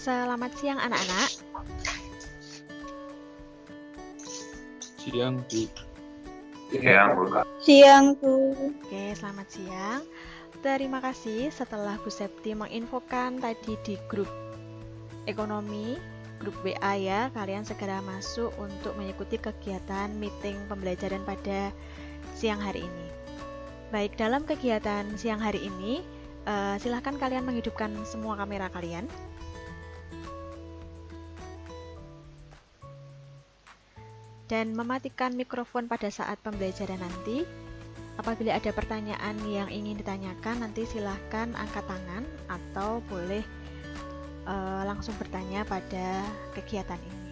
Selamat siang anak-anak. Siang, Bu. Siang, Bu. Oke, selamat siang. Terima kasih setelah Bu Septi menginfokan tadi di grup ekonomi, grup WA ya, kalian segera masuk untuk mengikuti kegiatan meeting pembelajaran pada siang hari ini. Baik, dalam kegiatan siang hari ini, silahkan kalian menghidupkan semua kamera kalian. Dan mematikan mikrofon pada saat pembelajaran nanti. Apabila ada pertanyaan yang ingin ditanyakan, nanti silahkan angkat tangan atau boleh langsung bertanya pada kegiatan ini.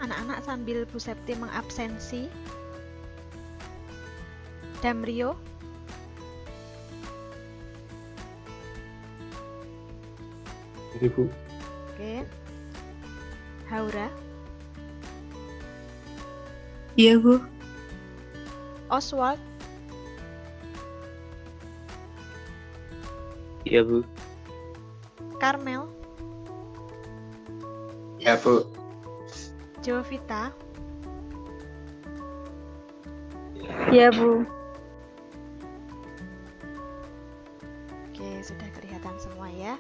Anak-anak sambil Bu Septi mengabsensi Damrio, Bu. oke. Haura, Iya, Bu. Oswald, Iya, Bu. Karmel, Iya, Bu. Jovita, Iya, Bu. oke, sudah kelihatan semua ya.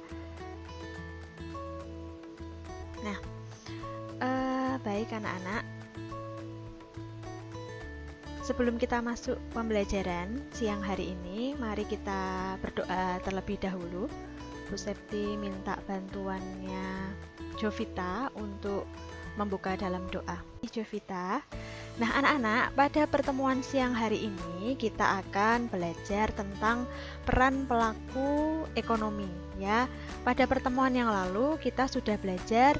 Nah, baik anak-anak. Sebelum kita masuk pembelajaran siang hari ini, mari kita berdoa terlebih dahulu. Bu Septi minta bantuannya Jovita untuk membuka dalam doa. Jovita. Nah, anak-anak, pada pertemuan siang hari ini kita akan belajar tentang peran pelaku ekonomi ya. Pada pertemuan yang lalu kita sudah belajar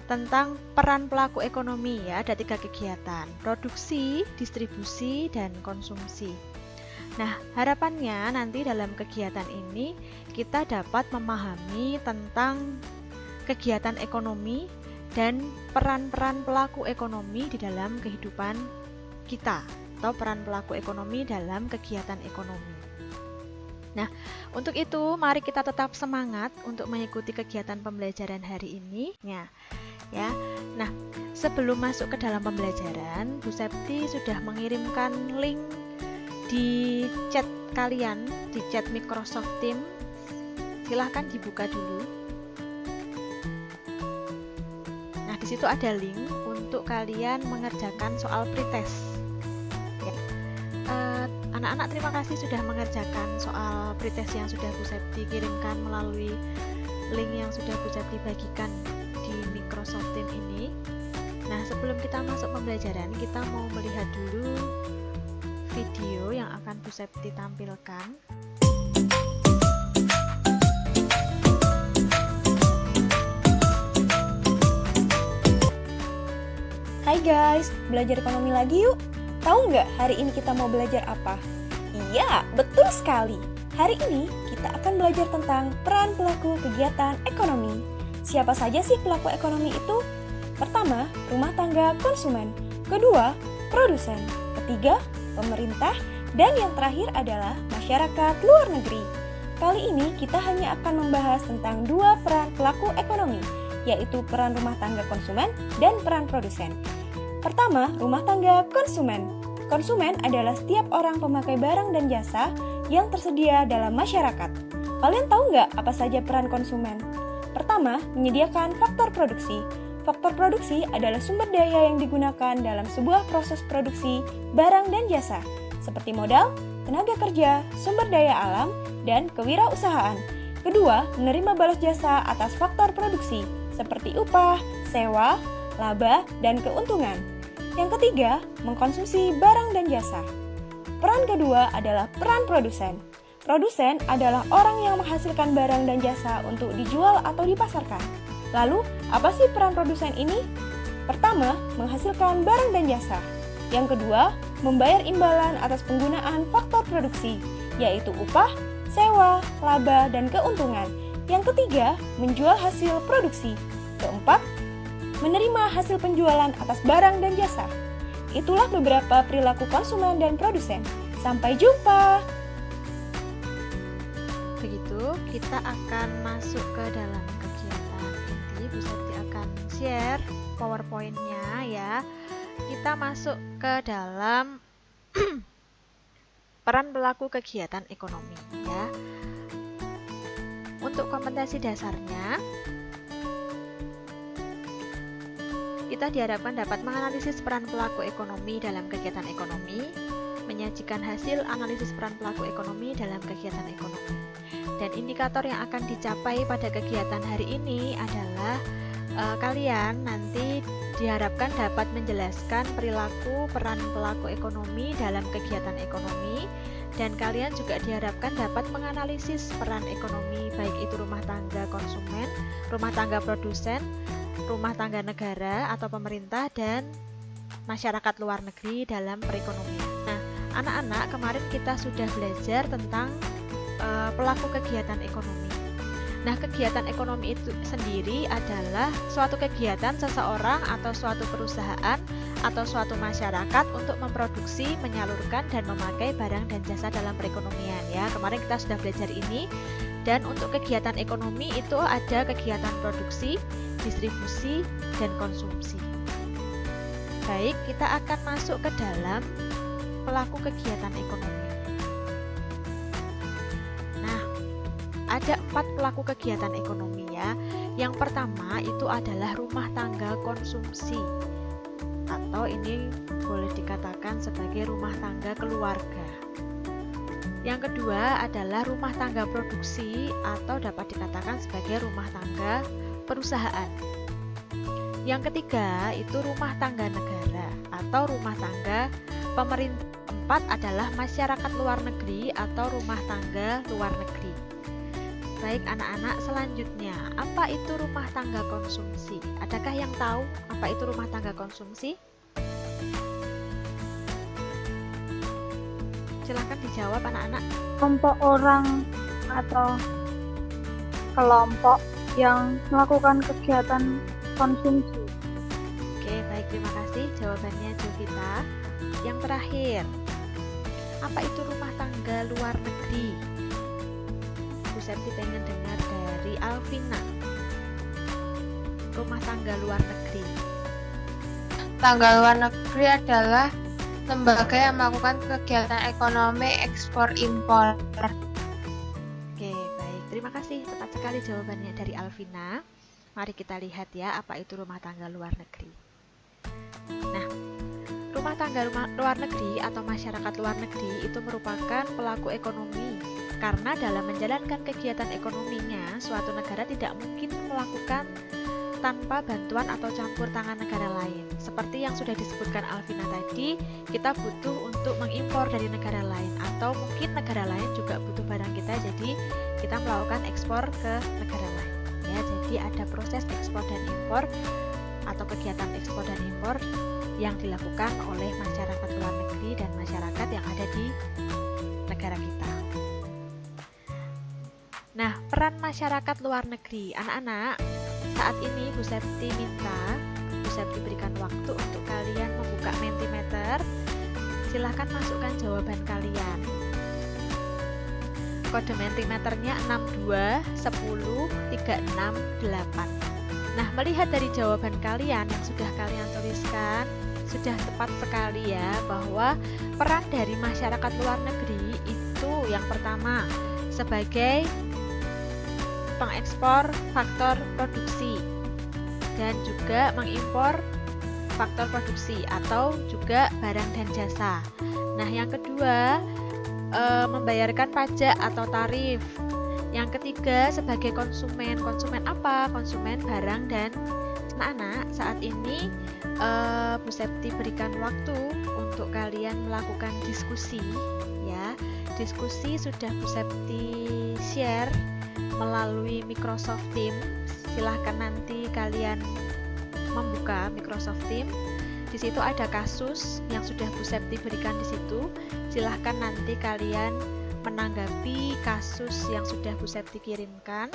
tentang peran pelaku ekonomi ya, ada 3 kegiatan: produksi, distribusi, dan konsumsi. Nah, harapannya nanti dalam kegiatan ini kita dapat memahami tentang kegiatan ekonomi dan peran-peran pelaku ekonomi di dalam kehidupan kita, atau peran pelaku ekonomi dalam kegiatan ekonomi. Nah, untuk itu mari kita tetap semangat untuk mengikuti kegiatan pembelajaran hari ini ya. Nah, sebelum masuk ke dalam pembelajaran, Bu Septi sudah mengirimkan link di chat kalian, di chat Microsoft Teams. Silahkan dibuka dulu. Nah, di situ ada link untuk kalian mengerjakan soal pretest. Ya. Anak-anak, terima kasih sudah mengerjakan soal pretest yang sudah Bu Septi kirimkan melalui link yang sudah Bu Septi bagikan di Microsoft Teams ini. Nah, sebelum kita masuk pembelajaran, kita mau melihat dulu video yang akan Bu Septi tampilkan. Hai guys, belajar ekonomi lagi yuk. Tahu nggak hari ini kita mau belajar apa? Iya, betul sekali. Hari ini kita akan belajar tentang peran pelaku kegiatan ekonomi. Siapa saja sih pelaku ekonomi itu? Pertama, rumah tangga konsumen. Kedua, produsen. Ketiga, pemerintah. Dan yang terakhir adalah masyarakat luar negeri. Kali ini kita hanya akan membahas tentang 2 peran pelaku ekonomi, yaitu peran rumah tangga konsumen dan peran produsen. Pertama, rumah tangga konsumen. Konsumen adalah setiap orang pemakai barang dan jasa yang tersedia dalam masyarakat. Kalian tahu nggak apa saja peran konsumen? Pertama, menyediakan faktor produksi. Faktor produksi adalah sumber daya yang digunakan dalam sebuah proses produksi barang dan jasa, seperti modal, tenaga kerja, sumber daya alam, dan kewirausahaan. Kedua, menerima balas jasa atas faktor produksi, seperti upah, sewa, laba, dan keuntungan. Yang ketiga, mengkonsumsi barang dan jasa. Peran kedua adalah peran produsen. Produsen adalah orang yang menghasilkan barang dan jasa untuk dijual atau dipasarkan. Lalu, apa sih peran produsen ini? Pertama, menghasilkan barang dan jasa. Yang kedua, membayar imbalan atas penggunaan faktor produksi, yaitu upah, sewa, laba, dan keuntungan. Yang ketiga, menjual hasil produksi. Keempat, menerima hasil penjualan atas barang dan jasa. Itulah beberapa perilaku konsumen dan produsen. Sampai jumpa! Begitu, kita akan masuk ke dalam kegiatan inti Bu Septi akan share PowerPoint-nya ya. Kita masuk ke dalam peran pelaku kegiatan ekonomi ya. Untuk kompetensi dasarnya, kita diharapkan dapat menganalisis peran pelaku ekonomi dalam kegiatan ekonomi, menyajikan hasil analisis peran pelaku ekonomi dalam kegiatan ekonomi. Dan indikator yang akan dicapai pada kegiatan hari ini adalah kalian nanti diharapkan dapat menjelaskan perilaku peran pelaku ekonomi dalam kegiatan ekonomi, dan kalian juga diharapkan dapat menganalisis peran ekonomi baik itu rumah tangga konsumen, rumah tangga produsen, rumah tangga negara atau pemerintah, dan masyarakat luar negeri dalam perekonomian. Nah, anak-anak, kemarin kita sudah belajar tentang pelaku kegiatan ekonomi. Nah, kegiatan ekonomi itu sendiri adalah suatu kegiatan seseorang atau suatu perusahaan atau suatu masyarakat untuk memproduksi, menyalurkan, dan memakai barang dan jasa dalam perekonomian ya. Kemarin kita sudah belajar ini. Dan untuk kegiatan ekonomi itu ada kegiatan produksi, distribusi, dan konsumsi. Baik, kita akan masuk ke dalam pelaku kegiatan ekonomi. Nah, ada 4 pelaku kegiatan ekonomi ya. Yang pertama itu adalah rumah tangga konsumsi, atau ini boleh dikatakan sebagai rumah tangga keluarga. Yang kedua adalah rumah tangga produksi, atau dapat dikatakan sebagai rumah tangga perusahaan. Yang ketiga itu rumah tangga negara atau rumah tangga pemerintah. Keempat adalah masyarakat luar negeri atau rumah tangga luar negeri. Baik anak-anak, selanjutnya apa itu rumah tangga konsumsi? Adakah yang tahu apa itu rumah tangga konsumsi? Silahkan dijawab anak-anak. Kelompok orang atau kelompok yang melakukan kegiatan konsumsi. Oke, baik, terima kasih jawabannya Jovita. Yang terakhir, apa itu rumah tangga luar negeri? Bu Septi pengen dengar dari Alvina. Rumah tangga luar negeri. Tangga luar negeri adalah lembaga yang melakukan kegiatan ekonomi ekspor impor. Oke, baik. Terima kasih. Tepat sekali jawabannya dari Alvina. Mari kita lihat ya, apa itu rumah tangga luar negeri. Nah, rumah tangga luar negeri atau masyarakat luar negeri itu merupakan pelaku ekonomi. Karena dalam menjalankan kegiatan ekonominya, suatu negara tidak mungkin melakukan tanpa bantuan atau campur tangan negara lain. Seperti yang sudah disebutkan Alvina tadi, kita butuh untuk mengimpor dari negara lain, atau mungkin negara lain juga butuh barang kita, jadi kita melakukan ekspor ke negara lain. Ya, jadi ada proses ekspor dan impor atau kegiatan ekspor dan impor yang dilakukan oleh masyarakat luar negeri dan masyarakat yang ada di negara kita. Nah, peran masyarakat luar negeri. Anak-anak, saat ini Bu Septi minta, Bu Septi berikan waktu untuk kalian membuka Mentimeter. Silahkan masukkan jawaban kalian. Kode Mentimeternya 62 10 368. Nah, melihat dari jawaban kalian yang sudah kalian tuliskan, sudah tepat sekali ya, bahwa peran dari masyarakat luar negeri itu yang pertama sebagai pengekspor faktor produksi dan juga mengimpor faktor produksi atau juga barang dan jasa. Nah, yang kedua membayarkan pajak atau tarif. Yang ketiga sebagai konsumen. Konsumen apa? Konsumen barang dan anak-anak. Saat ini Bu Septi berikan waktu untuk kalian melakukan diskusi ya. Diskusi sudah Bu Septi share melalui Microsoft Teams. Silahkan nanti kalian membuka Microsoft Teams. Di situ ada kasus yang sudah Bu Septi berikan di situ. Silahkan nanti kalian menanggapi kasus yang sudah Bu Septi kirimkan.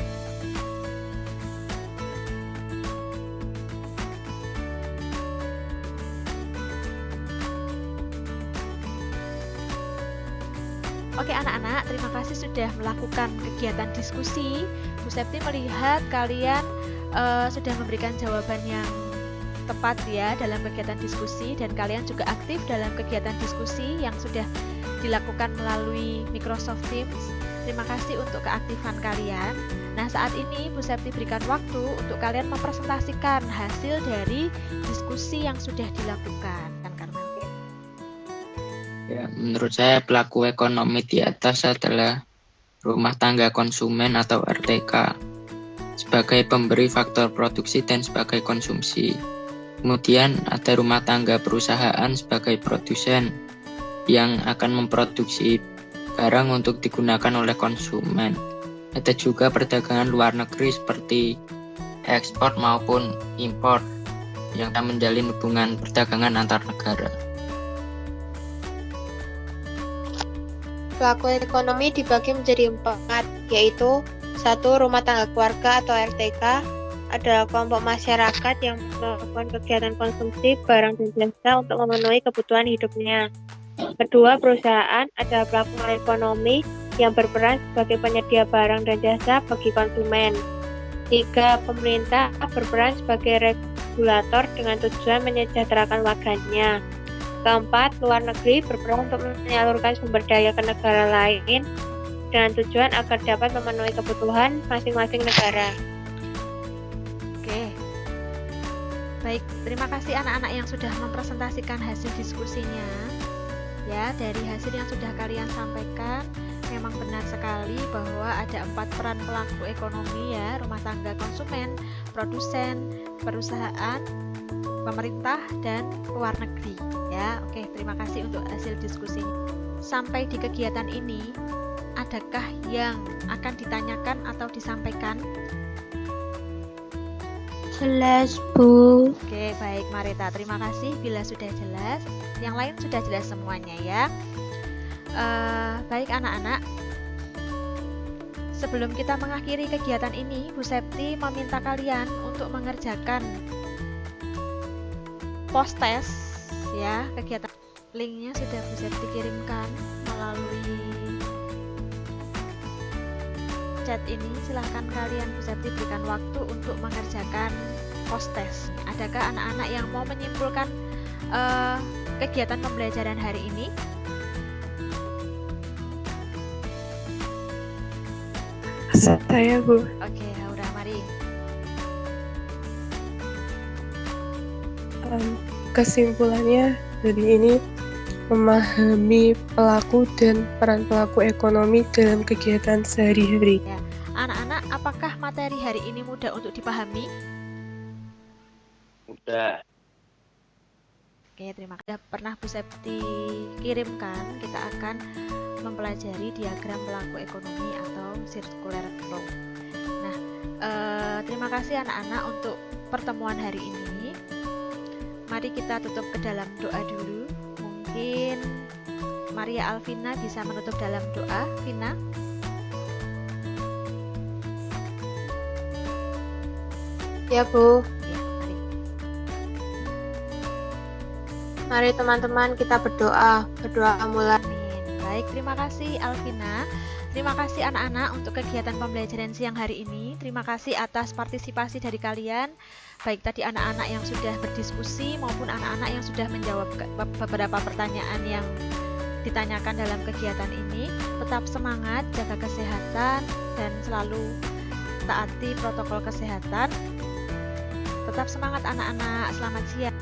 Oke anak-anak, terima kasih sudah melakukan kegiatan diskusi. Bu Septi melihat kalian sudah memberikan jawaban yang tepat ya dalam kegiatan diskusi, dan kalian juga aktif dalam kegiatan diskusi yang sudah dilakukan melalui Microsoft Teams. Terima kasih untuk keaktifan kalian. Nah, saat ini Bu Septi berikan waktu untuk kalian mempresentasikan hasil dari diskusi yang sudah dilakukan. Kan Karmel? Ya, menurut saya pelaku ekonomi di atas adalah rumah tangga konsumen atau RTK sebagai pemberi faktor produksi dan sebagai konsumsi. Kemudian ada rumah tangga perusahaan sebagai produsen yang akan memproduksi barang untuk digunakan oleh konsumen. Ada juga perdagangan luar negeri seperti ekspor maupun impor yang akan menjalin hubungan perdagangan antar negara. Pelaku ekonomi dibagi menjadi 4, yaitu 1. Rumah tangga keluarga atau RTK adalah kelompok masyarakat yang melakukan kegiatan konsumsi barang dan jasa untuk memenuhi kebutuhan hidupnya. 2. Perusahaan adalah pelaku ekonomi yang berperan sebagai penyedia barang dan jasa bagi konsumen. 3. Pemerintah berperan sebagai regulator dengan tujuan menyejahterakan warganya. 4. Luar negeri berperan untuk menyalurkan sumber daya ke negara lain dengan tujuan agar dapat memenuhi kebutuhan masing-masing negara. Oke. Baik, terima kasih anak-anak yang sudah mempresentasikan hasil diskusinya. Ya, dari hasil yang sudah kalian sampaikan, memang benar sekali bahwa ada 4 peran pelaku ekonomi ya, rumah tangga konsumen, produsen, perusahaan, pemerintah, dan luar negeri ya. Oke, terima kasih untuk hasil diskusinya. Sampai di kegiatan ini, adakah yang akan ditanyakan atau disampaikan? Jelas, Bu. Oke, baik Marita, terima kasih bila sudah jelas. Yang lain sudah jelas semuanya ya. Baik anak-anak, sebelum kita mengakhiri kegiatan ini, Bu Septi meminta kalian untuk mengerjakan post test ya. Kegiatan linknya sudah Bu Septi kirimkan melalui chat ini. Silahkan kalian Bu Septi berikan waktu untuk mengerjakan post test. Adakah anak-anak yang mau menyimpulkan kegiatan pembelajaran hari ini? Saya, Bu. Oke, Haura, mari. Kesimpulannya dari ini memahami pelaku dan peran pelaku ekonomi dalam kegiatan sehari-hari. Anak-anak, apakah materi hari ini mudah untuk dipahami? Udah. Oke, terima kasih. Pernah Bu Septi kirimkan, kita akan mempelajari diagram pelaku ekonomi atau circular flow. Nah, terima kasih anak-anak untuk pertemuan hari ini. Mari kita tutup ke dalam doa dulu. Mungkin Maria Alvina bisa menutup dalam doa. Vina? Ya, Bu. Ya, mari. Mari teman-teman kita berdoa. Berdoa mulai. Amin. Baik, terima kasih Alvina. Terima kasih anak-anak untuk kegiatan pembelajaran siang hari ini. Terima kasih atas partisipasi dari kalian, baik tadi anak-anak yang sudah berdiskusi maupun anak-anak yang sudah menjawab beberapa pertanyaan yang ditanyakan dalam kegiatan ini. Tetap semangat, jaga kesehatan, dan selalu taati protokol kesehatan. Tetap semangat anak-anak, selamat siang.